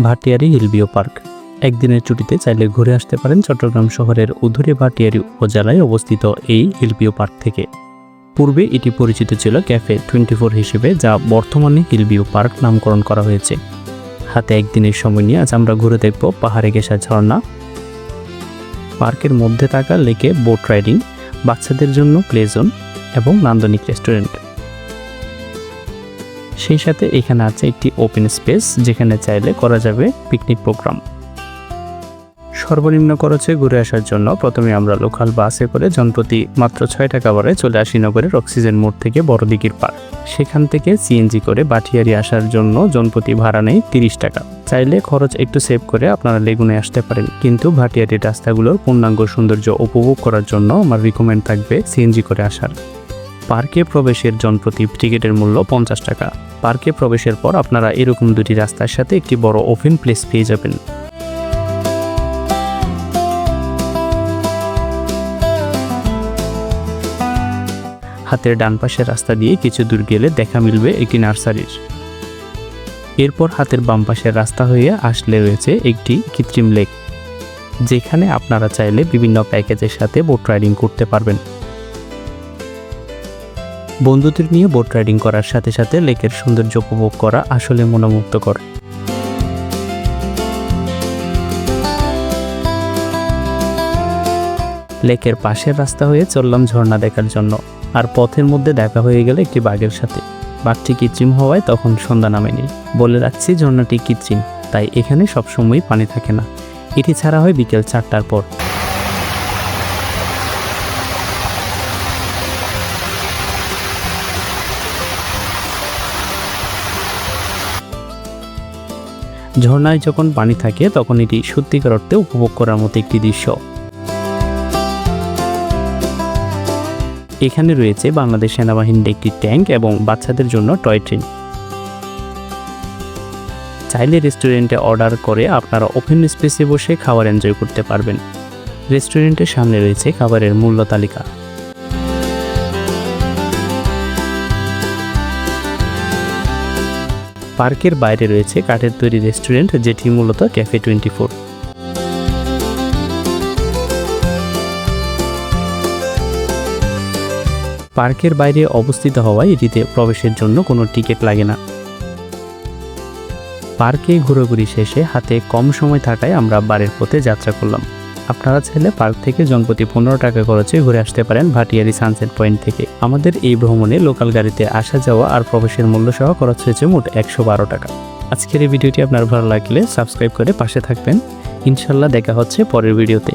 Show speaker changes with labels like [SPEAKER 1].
[SPEAKER 1] Bhatiary Hillview park. একদিনের ছুটিতে চাইলে ঘুরে আসতে পারেন চট্টগ্রাম শহরের উধুরি ভাটিয়ারি উপজেলায় অবস্থিত এই হিলভিউ পার্ক থেকে। পূর্বে এটি পরিচিত ছিল ক্যাফে 24 হিসেবে, যা বর্তমানে হিলভিউ পার্ক নামকরণ করা হয়েছে। হাতে একদিনের সময় নিয়ে আজ আমরা ঘুরে দেখব পাহাড়ে ঘেঁষা ঝর্ণা, পার্কের মধ্যে থাকা লেকে বোট রাইডিং, বাচ্চাদের জন্য প্লে জোন এবং নান্দনিক রেস্টুরেন্ট। সেই সাথে এখানে আছে একটি ওপেন স্পেস, যেখানে চাইলে করা যাবে পিকনিক প্রোগ্রাম। সর্বনিম্ন খরচে ঘুরে আসার জন্য প্রথমে আমরা লোকাল বাসে করে জনপ্রতি মাত্র 6 টাকা ভাড়ায় চলে আসি নগরের অক্সিজেন মোড় থেকে বড়দিঘির পার্ক। সেখান থেকে সিএনজি করে ভাটিয়ারি আসার জন্য জনপ্রতি ভাড়া নেই 30 টাকা। চাইলে খরচ একটু সেভ করে আপনারা লেগুনে আসতে পারেন, কিন্তু ভাটিয়ারির রাস্তাগুলোর পূর্ণাঙ্গ সৌন্দর্য উপভোগ করার জন্য আমার রিকমেন্ড থাকবে সিএনজি করে আসার। পার্কে প্রবেশের জনপ্রতি টিকিটের মূল্য 50 টাকা। পার্কে প্রবেশের পর আপনারা এরকম দুটি রাস্তার সাথে একটি বড় ওপেন প্লেস পেয়ে যাবেন। হাতের ডান পাশের রাস্তা দিয়ে কিছু দূর গেলে দেখা মিলবে একটি নার্সারির। এরপর হাতের বাম পাশের রাস্তা হয়ে আসলে রয়েছে একটি কৃত্রিম লেক, যেখানে আপনারা চাইলে বিভিন্ন প্যাকেজের সাথে বোট রাইডিং করতে পারবেন। বন্ধুদের নিয়ে বোট রাইডিং করার সাথে সাথে লেকের সৌন্দর্য উপভোগ করা আসলে মনোমুগ্ধকর। লেকের পাশের রাস্তা হয়ে চললাম ঝর্ণা দেখার জন্য, আর পথের মধ্যে দেখা হয়ে গেল একটি বাঘের সাথে। বাঘটি কৃত্রিম হওয়ায় তখন সন্ধ্যা নামেনি। বলে রাখছি, ঝর্ণাটি কৃত্রিম, তাই এখানে সবসময় পানি থাকে না। এটি ছাড়া হয় বিকেল 4টার পর। ঝর্ণায় যখন পানি থাকে তখন এটি সত্যিকার অর্থে উপভোগ করার মতো একটি দৃশ্য। এখানে রয়েছে বাংলাদেশ সেনাবাহিনীর একটি ট্যাঙ্ক এবং বাচ্চাদের জন্য টয় ট্রেন। চাইলে রেস্টুরেন্টে অর্ডার করে আপনারা ওপেন স্পেসে বসে খাবার এনজয় করতে পারবেন। রেস্টুরেন্টের সামনে রয়েছে খাবারের মূল্য তালিকা। পার্কের বাইরে রয়েছে কাঠের তৈরি রেস্টুরেন্ট, যেটি মূলত ক্যাফে 24। পার্কের বাইরে অবস্থিত হওয়ায় এটিতে প্রবেশের জন্য কোনো টিকিট লাগে না। পার্কে ঘোরাঘুরি শেষে হাতে কম সময় থাকায় আমরা বাড়ির পথে যাত্রা করলাম। আপনারা চাইলে পার্ক থেকে জনপ্রতি 15 টাকা খরচে ঘুরে আসতে পারেন ভাটিয়ারি সানসেট পয়েন্ট থেকে। আমাদের এই ভ্রমণে লোকাল গাড়িতে আসা যাওয়া আর প্রবেশের মূল্য সহ খরচ হয়েছে মোট 112 টাকা। আজকের এই ভিডিওটি আপনার ভালো লাগলে সাবস্ক্রাইব করে পাশে থাকবেন। ইনশাল্লাহ দেখা হচ্ছে পরের ভিডিওতে।